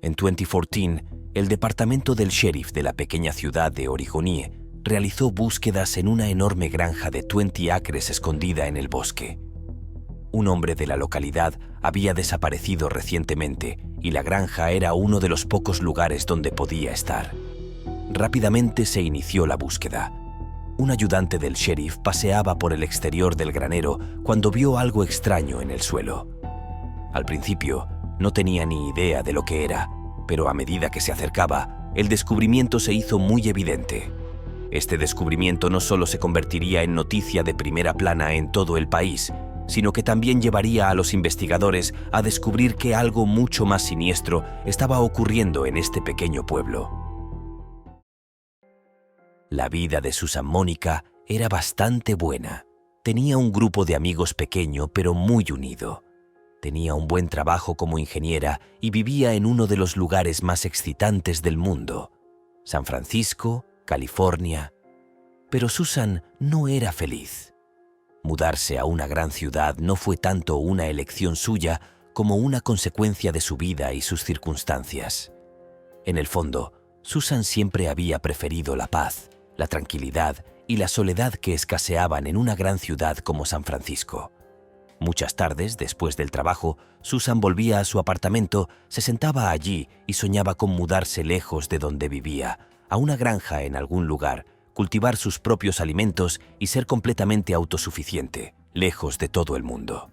En 2014, el departamento del sheriff de la pequeña ciudad de Origony realizó búsquedas en una enorme granja de 20 acres escondida en el bosque. Un hombre de la localidad había desaparecido recientemente y la granja era uno de los pocos lugares donde podía estar. Rápidamente se inició la búsqueda. Un ayudante del sheriff paseaba por el exterior del granero cuando vio algo extraño en el suelo. Al principio, no tenía ni idea de lo que era, pero a medida que se acercaba, el descubrimiento se hizo muy evidente. Este descubrimiento no solo se convertiría en noticia de primera plana en todo el país, sino que también llevaría a los investigadores a descubrir que algo mucho más siniestro estaba ocurriendo en este pequeño pueblo. La vida de Susan Mónica era bastante buena. Tenía un grupo de amigos pequeño pero muy unido. Tenía un buen trabajo como ingeniera y vivía en uno de los lugares más excitantes del mundo, San Francisco, California. Pero Susan no era feliz. Mudarse a una gran ciudad no fue tanto una elección suya como una consecuencia de su vida y sus circunstancias. En el fondo, Susan siempre había preferido la paz, la tranquilidad y la soledad que escaseaban en una gran ciudad como San Francisco. Muchas tardes, después del trabajo, Susan volvía a su apartamento, se sentaba allí y soñaba con mudarse lejos de donde vivía, a una granja en algún lugar, cultivar sus propios alimentos y ser completamente autosuficiente, lejos de todo el mundo.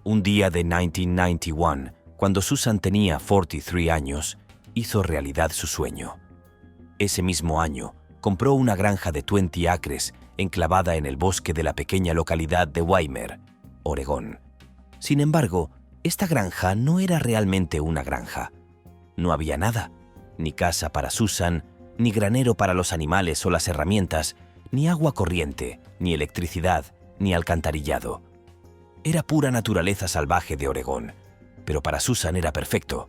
Un día de 1991, cuando Susan tenía 43 años, hizo realidad su sueño. Ese mismo año, compró una granja de 20 acres enclavada en el bosque de la pequeña localidad de Waymare, Oregón. Sin embargo, esta granja no era realmente una granja. No había nada, ni casa para Susan, ni granero para los animales o las herramientas, ni agua corriente, ni electricidad, ni alcantarillado. Era pura naturaleza salvaje de Oregón, pero para Susan era perfecto.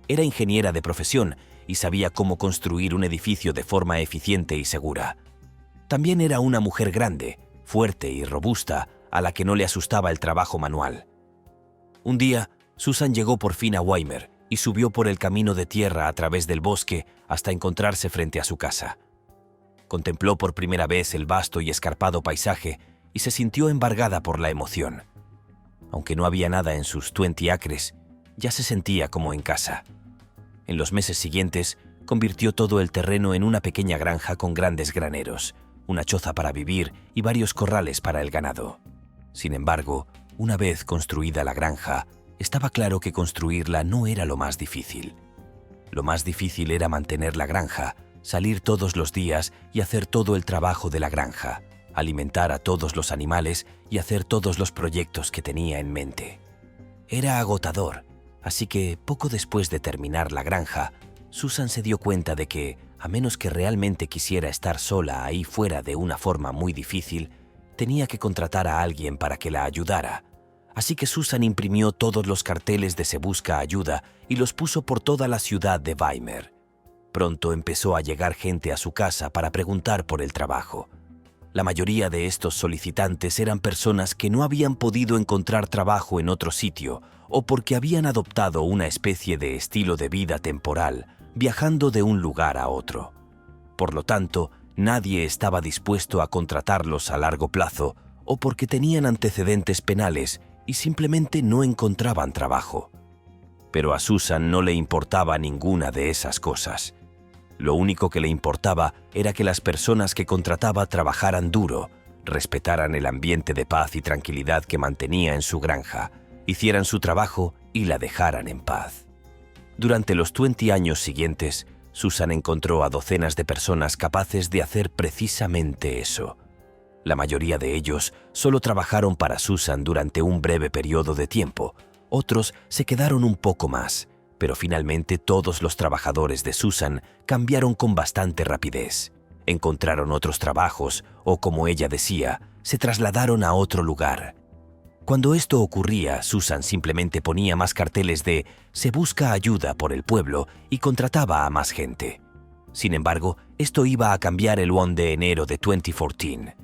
Era ingeniera de profesión y sabía cómo construir un edificio de forma eficiente y segura. También era una mujer grande, fuerte y robusta, a la que no le asustaba el trabajo manual. Un día, Susan llegó por fin a Waymare y subió por el camino de tierra a través del bosque hasta encontrarse frente a su casa. Contempló por primera vez el vasto y escarpado paisaje y se sintió embargada por la emoción. Aunque no había nada en sus 20 acres, ya se sentía como en casa. En los meses siguientes, convirtió todo el terreno en una pequeña granja con grandes graneros, una choza para vivir y varios corrales para el ganado. Sin embargo, una vez construida la granja, estaba claro que construirla no era lo más difícil. Lo más difícil era mantener la granja, salir todos los días y hacer todo el trabajo de la granja, alimentar a todos los animales y hacer todos los proyectos que tenía en mente. Era agotador, así que poco después de terminar la granja, Susan se dio cuenta de que, a menos que realmente quisiera estar sola ahí fuera de una forma muy difícil, tenía que contratar a alguien para que la ayudara. Así que Susan imprimió todos los carteles de Se Busca Ayuda y los puso por toda la ciudad de Waymare. Pronto empezó a llegar gente a su casa para preguntar por el trabajo. La mayoría de estos solicitantes eran personas que no habían podido encontrar trabajo en otro sitio o porque habían adoptado una especie de estilo de vida temporal, viajando de un lugar a otro. Por lo tanto, nadie estaba dispuesto a contratarlos a largo plazo o porque tenían antecedentes penales y simplemente no encontraban trabajo. Pero a Susan no le importaba ninguna de esas cosas. Lo único que le importaba era que las personas que contrataba trabajaran duro, respetaran el ambiente de paz y tranquilidad que mantenía en su granja, hicieran su trabajo y la dejaran en paz. Durante los 20 años siguientes, Susan encontró a docenas de personas capaces de hacer precisamente eso. La mayoría de ellos solo trabajaron para Susan durante un breve periodo de tiempo. Otros se quedaron un poco más, pero finalmente todos los trabajadores de Susan cambiaron con bastante rapidez. Encontraron otros trabajos o, como ella decía, se trasladaron a otro lugar. Cuando esto ocurría, Susan simplemente ponía más carteles de Se Busca Ayuda por el pueblo y contrataba a más gente. Sin embargo, esto iba a cambiar el 1 de enero de 2014.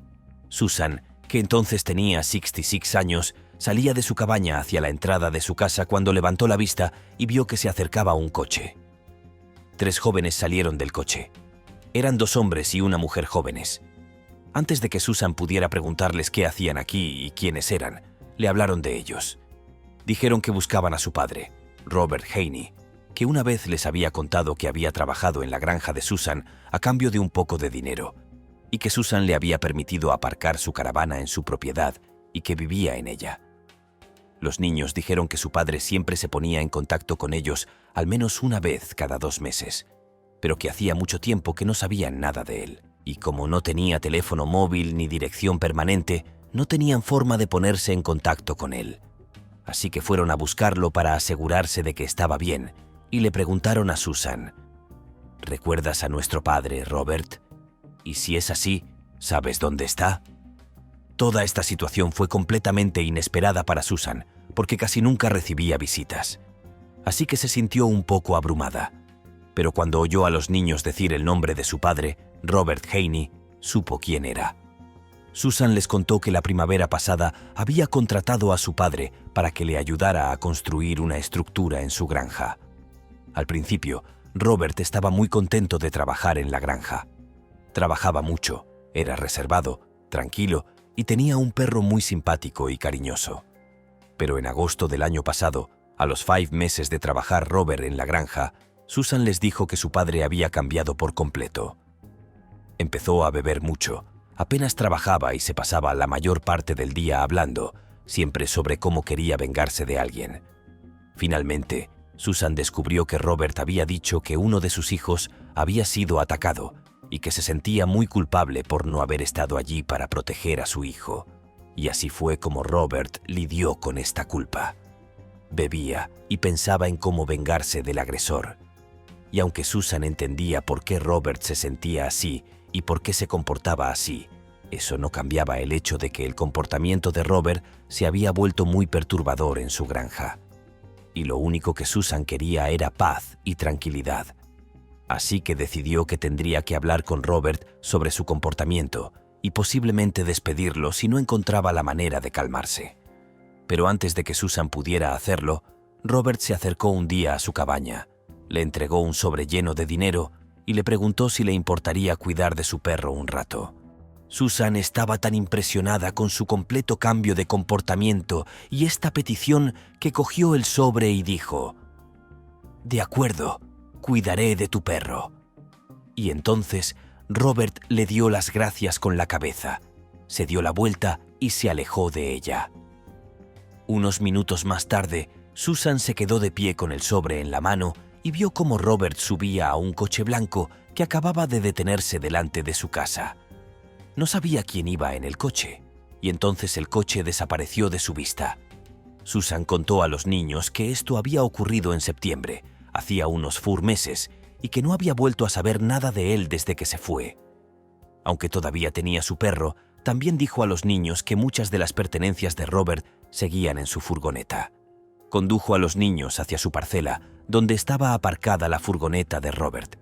Susan, que entonces tenía 66 años, salía de su cabaña hacia la entrada de su casa cuando levantó la vista y vio que se acercaba un coche. 3 jóvenes salieron del coche. Eran 2 hombres y una mujer jóvenes. Antes de que Susan pudiera preguntarles qué hacían aquí y quiénes eran, le hablaron de ellos. Dijeron que buscaban a su padre, Robert Haney, que una vez les había contado que había trabajado en la granja de Susan a cambio de un poco de dinero, y que Susan le había permitido aparcar su caravana en su propiedad y que vivía en ella. Los niños dijeron que su padre siempre se ponía en contacto con ellos al menos una vez cada 2 meses, pero que hacía mucho tiempo que no sabían nada de él. Y como no tenía teléfono móvil ni dirección permanente, no tenían forma de ponerse en contacto con él. Así que fueron a buscarlo para asegurarse de que estaba bien, y le preguntaron a Susan: ¿recuerdas a nuestro padre, Robert? Y si es así, ¿sabes dónde está? Toda esta situación fue completamente inesperada para Susan, porque casi nunca recibía visitas. Así que se sintió un poco abrumada. Pero cuando oyó a los niños decir el nombre de su padre, Robert Haney, supo quién era. Susan les contó que la primavera pasada había contratado a su padre para que le ayudara a construir una estructura en su granja. Al principio, Robert estaba muy contento de trabajar en la granja. Trabajaba mucho, era reservado, tranquilo y tenía un perro muy simpático y cariñoso. Pero en agosto del año pasado, a los 5 meses de trabajar Robert en la granja, Susan les dijo que su padre había cambiado por completo. Empezó a beber mucho, apenas trabajaba y se pasaba la mayor parte del día hablando, siempre sobre cómo quería vengarse de alguien. Finalmente, Susan descubrió que Robert había dicho que uno de sus hijos había sido atacado y que se sentía muy culpable por no haber estado allí para proteger a su hijo. Y así fue como Robert lidió con esta culpa. Bebía y pensaba en cómo vengarse del agresor. Y aunque Susan entendía por qué Robert se sentía así y por qué se comportaba así, eso no cambiaba el hecho de que el comportamiento de Robert se había vuelto muy perturbador en su granja. Y lo único que Susan quería era paz y tranquilidad. Así que decidió que tendría que hablar con Robert sobre su comportamiento y posiblemente despedirlo si no encontraba la manera de calmarse. Pero antes de que Susan pudiera hacerlo, Robert se acercó un día a su cabaña, le entregó un sobre lleno de dinero y le preguntó si le importaría cuidar de su perro un rato. Susan estaba tan impresionada con su completo cambio de comportamiento y esta petición que cogió el sobre y dijo: «De acuerdo, cuidaré de tu perro». Y entonces Robert le dio las gracias con la cabeza, se dio la vuelta y se alejó de ella. Unos minutos más tarde, Susan se quedó de pie con el sobre en la mano y vio cómo Robert subía a un coche blanco que acababa de detenerse delante de su casa. No sabía quién iba en el coche, y entonces el coche desapareció de su vista. Susan contó a los niños que esto había ocurrido en septiembre, hacía unos 4 meses, y que no había vuelto a saber nada de él desde que se fue. Aunque todavía tenía su perro, también dijo a los niños que muchas de las pertenencias de Robert seguían en su furgoneta. Condujo a los niños hacia su parcela, donde estaba aparcada la furgoneta de Robert.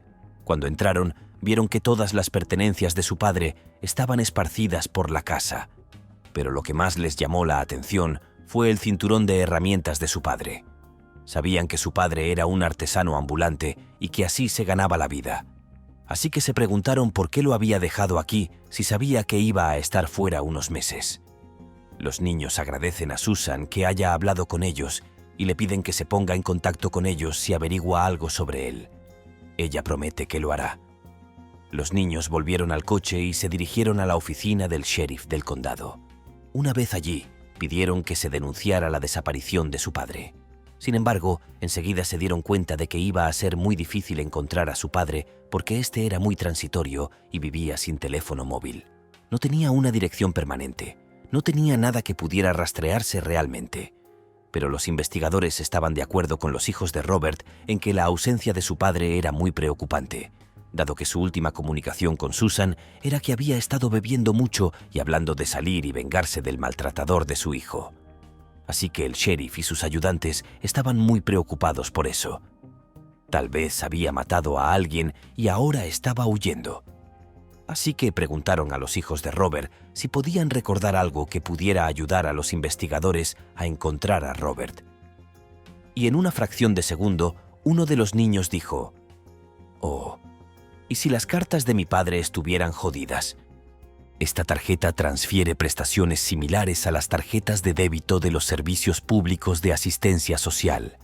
Cuando entraron, vieron que todas las pertenencias de su padre estaban esparcidas por la casa. Pero lo que más les llamó la atención fue el cinturón de herramientas de su padre. Sabían que su padre era un artesano ambulante y que así se ganaba la vida. Así que se preguntaron por qué lo había dejado aquí si sabía que iba a estar fuera unos meses. Los niños agradecen a Susan que haya hablado con ellos y le piden que se ponga en contacto con ellos si averigua algo sobre él. Ella promete que lo hará. Los niños volvieron al coche y se dirigieron a la oficina del sheriff del condado. Una vez allí, pidieron que se denunciara la desaparición de su padre. Sin embargo, enseguida se dieron cuenta de que iba a ser muy difícil encontrar a su padre porque este era muy transitorio y vivía sin teléfono móvil. No tenía una dirección permanente, no tenía nada que pudiera rastrearse realmente. Pero los investigadores estaban de acuerdo con los hijos de Robert en que la ausencia de su padre era muy preocupante, dado que su última comunicación con Susan era que había estado bebiendo mucho y hablando de salir y vengarse del maltratador de su hijo. Así que el sheriff y sus ayudantes estaban muy preocupados por eso. Tal vez había matado a alguien y ahora estaba huyendo. Así que preguntaron a los hijos de Robert si podían recordar algo que pudiera ayudar a los investigadores a encontrar a Robert. Y en una fracción de segundo, uno de los niños dijo: Oh, ¿y si las cartas de mi padre estuvieran jodidas? Esta tarjeta transfiere prestaciones similares a las tarjetas de débito de los servicios públicos de asistencia social.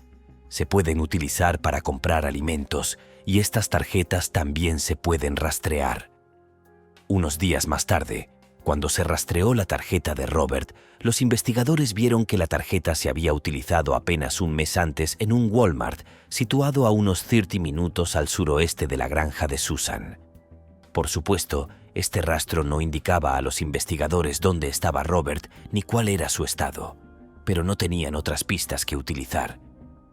Se pueden utilizar para comprar alimentos y estas tarjetas también se pueden rastrear. Unos días más tarde, cuando se rastreó la tarjeta de Robert, los investigadores vieron que la tarjeta se había utilizado apenas un mes antes en un Walmart situado a unos 30 minutos al suroeste de la granja de Susan. Por supuesto, este rastro no indicaba a los investigadores dónde estaba Robert ni cuál era su estado, pero no tenían otras pistas que utilizar,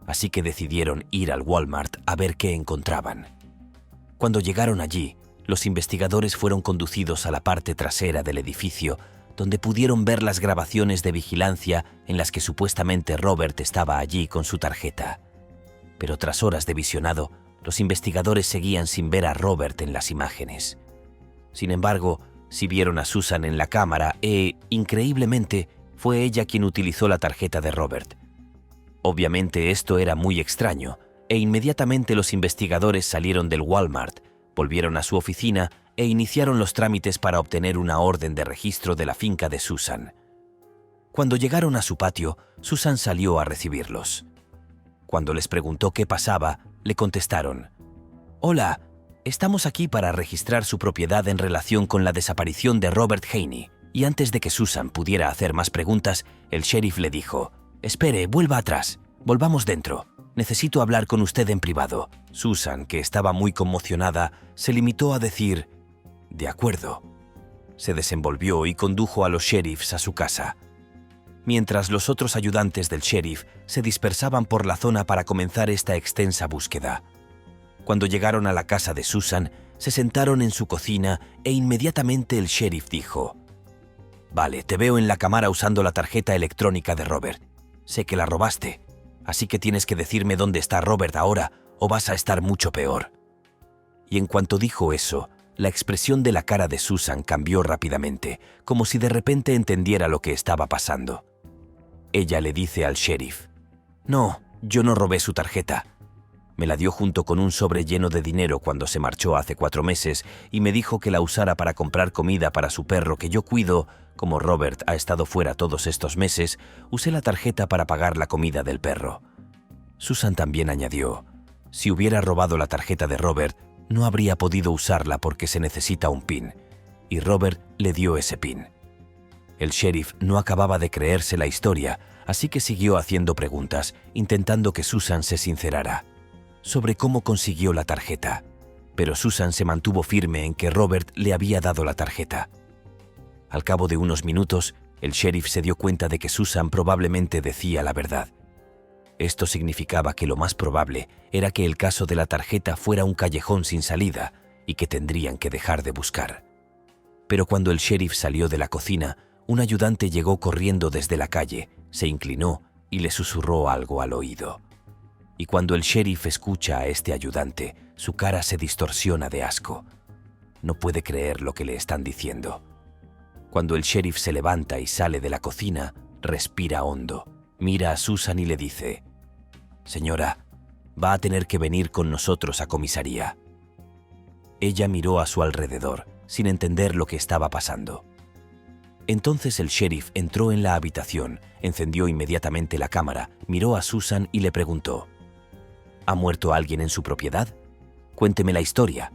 así que decidieron ir al Walmart a ver qué encontraban. Cuando llegaron allí, los investigadores fueron conducidos a la parte trasera del edificio, donde pudieron ver las grabaciones de vigilancia en las que supuestamente Robert estaba allí con su tarjeta. Pero tras horas de visionado, los investigadores seguían sin ver a Robert en las imágenes. Sin embargo, sí vieron a Susan en la cámara e, increíblemente, fue ella quien utilizó la tarjeta de Robert. Obviamente esto era muy extraño, e inmediatamente los investigadores salieron del Walmart, volvieron a su oficina e iniciaron los trámites para obtener una orden de registro de la finca de Susan. Cuando llegaron a su patio, Susan salió a recibirlos. Cuando les preguntó qué pasaba, le contestaron: «Hola, estamos aquí para registrar su propiedad en relación con la desaparición de Robert Haney». Y antes de que Susan pudiera hacer más preguntas, el sheriff le dijo: «Espere, vuelva atrás. Volvamos dentro. Necesito hablar con usted en privado». Susan, que estaba muy conmocionada, se limitó a decir: «De acuerdo». Se desenvolvió y condujo a los sheriffs a su casa. Mientras los otros ayudantes del sheriff se dispersaban por la zona para comenzar esta extensa búsqueda. Cuando llegaron a la casa de Susan, se sentaron en su cocina e inmediatamente el sheriff dijo: «Vale, te veo en la cámara usando la tarjeta electrónica de Robert. Sé que la robaste, así que tienes que decirme dónde está Robert ahora o vas a estar mucho peor». Y en cuanto dijo eso, la expresión de la cara de Susan cambió rápidamente, como si de repente entendiera lo que estaba pasando. Ella le dice al sheriff: «No, yo no robé su tarjeta. Me la dio junto con un sobre lleno de dinero cuando se marchó hace 4 meses y me dijo que la usara para comprar comida para su perro que yo cuido. Como Robert ha estado fuera todos estos meses, usé la tarjeta para pagar la comida del perro». Susan también añadió: «Si hubiera robado la tarjeta de Robert, no habría podido usarla porque se necesita un PIN, y Robert le dio ese PIN». El sheriff no acababa de creerse la historia, así que siguió haciendo preguntas, intentando que Susan se sincerara sobre cómo consiguió la tarjeta, pero Susan se mantuvo firme en que Robert le había dado la tarjeta. Al cabo de unos minutos, el sheriff se dio cuenta de que Susan probablemente decía la verdad. Esto significaba que lo más probable era que el caso de la tarjeta fuera un callejón sin salida y que tendrían que dejar de buscar. Pero cuando el sheriff salió de la cocina, un ayudante llegó corriendo desde la calle, se inclinó y le susurró algo al oído. Y cuando el sheriff escucha a este ayudante, su cara se distorsiona de asco. No puede creer lo que le están diciendo. Cuando el sheriff se levanta y sale de la cocina, respira hondo, mira a Susan y le dice: «Señora, va a tener que venir con nosotros a comisaría». Ella miró a su alrededor, sin entender lo que estaba pasando. Entonces el sheriff entró en la habitación, encendió inmediatamente la cámara, miró a Susan y le preguntó: «¿Ha muerto alguien en su propiedad? Cuénteme la historia».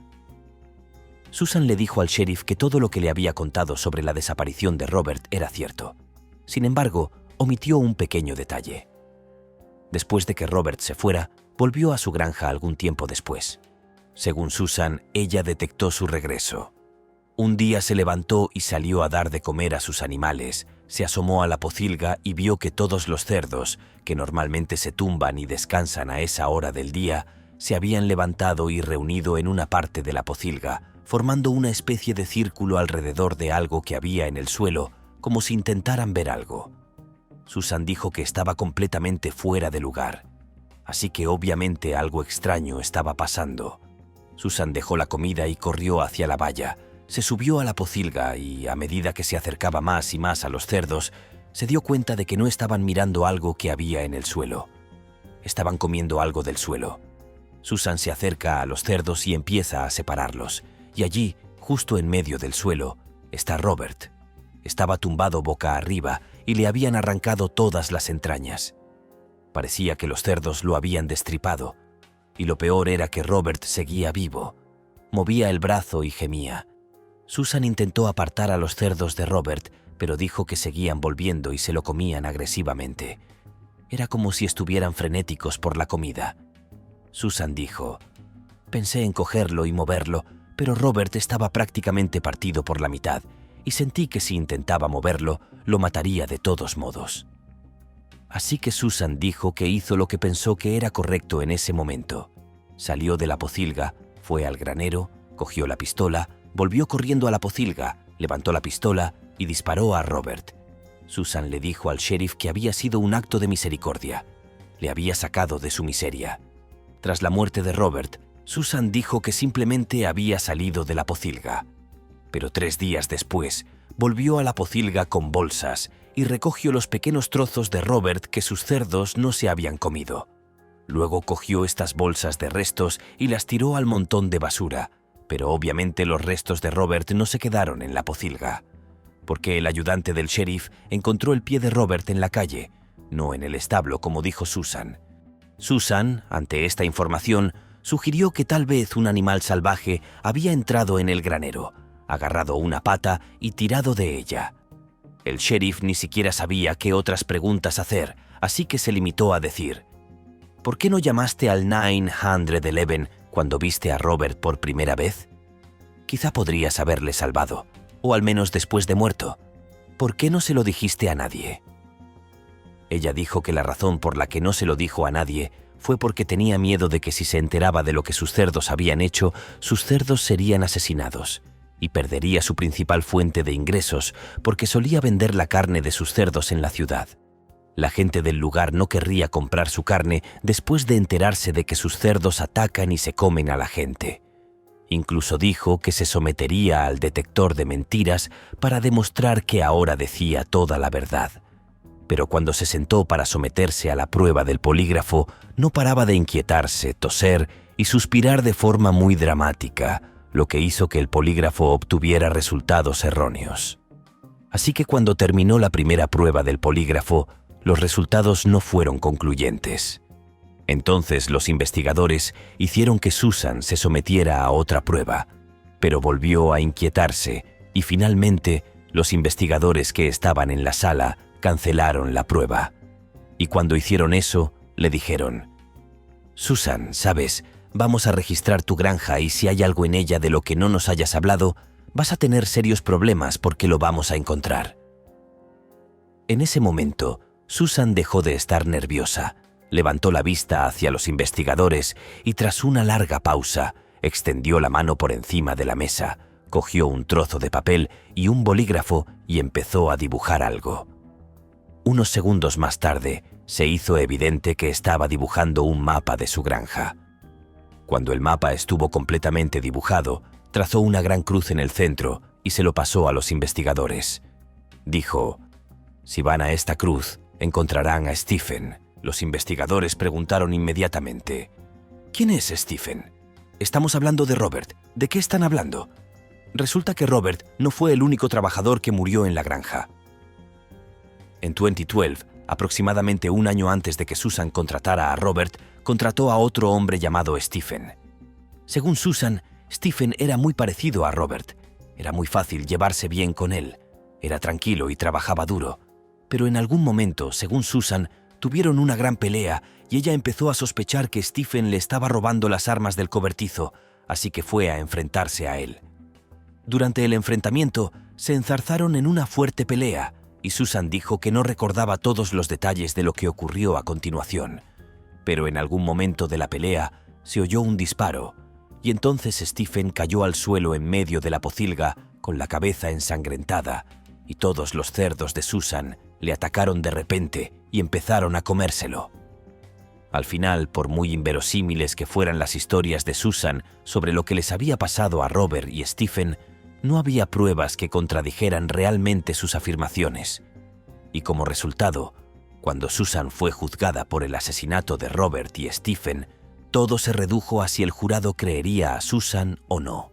Susan le dijo al sheriff que todo lo que le había contado sobre la desaparición de Robert era cierto. Sin embargo, omitió un pequeño detalle. Después de que Robert se fuera, volvió a su granja algún tiempo después. Según Susan, ella detectó su regreso. Un día se levantó y salió a dar de comer a sus animales, se asomó a la pocilga y vio que todos los cerdos, que normalmente se tumban y descansan a esa hora del día, se habían levantado y reunido en una parte de la pocilga, formando una especie de círculo alrededor de algo que había en el suelo, como si intentaran ver algo. Susan dijo que estaba completamente fuera de lugar, así que obviamente algo extraño estaba pasando. Susan dejó la comida y corrió hacia la valla. Se subió a la pocilga y, a medida que se acercaba más y más a los cerdos, se dio cuenta de que no estaban mirando algo que había en el suelo. Estaban comiendo algo del suelo. Susan se acerca a los cerdos y empieza a separarlos, y allí, justo en medio del suelo, está Robert. Estaba tumbado boca arriba y le habían arrancado todas las entrañas. Parecía que los cerdos lo habían destripado, y lo peor era que Robert seguía vivo. Movía el brazo y gemía. Susan intentó apartar a los cerdos de Robert, pero dijo que seguían volviendo y se lo comían agresivamente. Era como si estuvieran frenéticos por la comida. Susan dijo: «Pensé en cogerlo y moverlo, pero Robert estaba prácticamente partido por la mitad, y sentí que si intentaba moverlo, lo mataría de todos modos». Así que Susan dijo que hizo lo que pensó que era correcto en ese momento. Salió de la pocilga, fue al granero, cogió la pistola, volvió corriendo a la pocilga, levantó la pistola y disparó a Robert. Susan le dijo al sheriff que había sido un acto de misericordia. Le había sacado de su miseria. Tras la muerte de Robert, Susan dijo que simplemente había salido de la pocilga. Pero 3 días después, volvió a la pocilga con bolsas y recogió los pequeños trozos de Robert que sus cerdos no se habían comido. Luego cogió estas bolsas de restos y las tiró al montón de basura, pero obviamente los restos de Robert no se quedaron en la pocilga, porque el ayudante del sheriff encontró el pie de Robert en la calle, no en el establo como dijo Susan. Susan, ante esta información, sugirió que tal vez un animal salvaje había entrado en el granero, agarrado una pata y tirado de ella. El sheriff ni siquiera sabía qué otras preguntas hacer, así que se limitó a decir: «¿Por qué no llamaste al 911 cuando viste a Robert por primera vez? Quizá podrías haberle salvado, o al menos después de muerto. ¿Por qué no se lo dijiste a nadie?». Ella dijo que la razón por la que no se lo dijo a nadie fue porque tenía miedo de que si se enteraba de lo que sus cerdos habían hecho, sus cerdos serían asesinados, y perdería su principal fuente de ingresos porque solía vender la carne de sus cerdos en la ciudad. La gente del lugar no querría comprar su carne después de enterarse de que sus cerdos atacan y se comen a la gente. Incluso dijo que se sometería al detector de mentiras para demostrar que ahora decía toda la verdad. Pero cuando se sentó para someterse a la prueba del polígrafo, no paraba de inquietarse, toser y suspirar de forma muy dramática, lo que hizo que el polígrafo obtuviera resultados erróneos. Así que cuando terminó la primera prueba del polígrafo, los resultados no fueron concluyentes. Entonces los investigadores hicieron que Susan se sometiera a otra prueba, pero volvió a inquietarse y finalmente los investigadores que estaban en la sala cancelaron la prueba. Y cuando hicieron eso, le dijeron: «Susan, ¿sabes? Vamos a registrar tu granja y si hay algo en ella de lo que no nos hayas hablado, vas a tener serios problemas porque lo vamos a encontrar». En ese momento, Susan dejó de estar nerviosa, levantó la vista hacia los investigadores y tras una larga pausa, extendió la mano por encima de la mesa, cogió un trozo de papel y un bolígrafo y empezó a dibujar algo. Unos segundos más tarde, se hizo evidente que estaba dibujando un mapa de su granja. Cuando el mapa estuvo completamente dibujado, trazó una gran cruz en el centro y se lo pasó a los investigadores. Dijo: «Si van a esta cruz, encontrarán a Stephen». Los investigadores preguntaron inmediatamente: «¿Quién es Stephen? Estamos hablando de Robert. ¿De qué están hablando?». Resulta que Robert no fue el único trabajador que murió en la granja. En 2012, aproximadamente un año antes de que Susan contratara a Robert, contrató a otro hombre llamado Stephen. Según Susan, Stephen era muy parecido a Robert. Era muy fácil llevarse bien con él. Era tranquilo y trabajaba duro. Pero en algún momento, según Susan, tuvieron una gran pelea y ella empezó a sospechar que Stephen le estaba robando las armas del cobertizo, así que fue a enfrentarse a él. Durante el enfrentamiento, se enzarzaron en una fuerte pelea y Susan dijo que no recordaba todos los detalles de lo que ocurrió a continuación. Pero en algún momento de la pelea se oyó un disparo y entonces Stephen cayó al suelo en medio de la pocilga con la cabeza ensangrentada y todos los cerdos de Susan le atacaron de repente y empezaron a comérselo. Al final, por muy inverosímiles que fueran las historias de Susan sobre lo que les había pasado a Robert y Stephen, no había pruebas que contradijeran realmente sus afirmaciones. Y como resultado, cuando Susan fue juzgada por el asesinato de Robert y Stephen, Todo se redujo a si el jurado creería a Susan o no.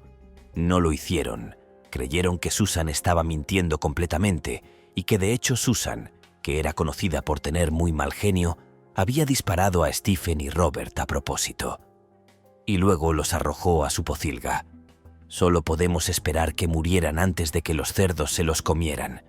No lo hicieron. Creyeron que Susan estaba mintiendo completamente y que de hecho Susan, que era conocida por tener muy mal genio, había disparado a Stephen y Robert a propósito. Y luego los arrojó a su pocilga. Solo podemos esperar que murieran antes de que los cerdos se los comieran.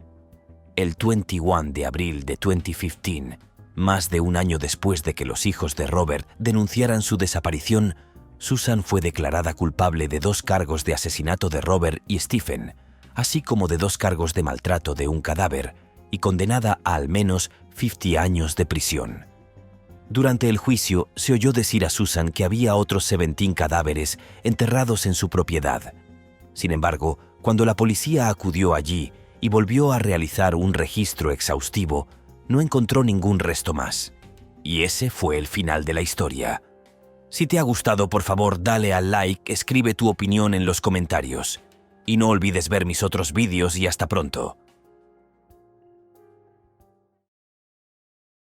El 21 de abril de 2015, más de un año después de que los hijos de Robert denunciaran su desaparición, Susan fue declarada culpable de 2 cargos de asesinato de Robert y Stephen, así como de 2 cargos de maltrato de un cadáver, y condenada a al menos 50 años de prisión. Durante el juicio se oyó decir a Susan que había otros 17 cadáveres enterrados en su propiedad. Sin embargo, cuando la policía acudió allí y volvió a realizar un registro exhaustivo, no encontró ningún resto más. Y ese fue el final de la historia. Si te ha gustado, por favor, dale al like, escribe tu opinión en los comentarios. Y no olvides ver mis otros vídeos y hasta pronto.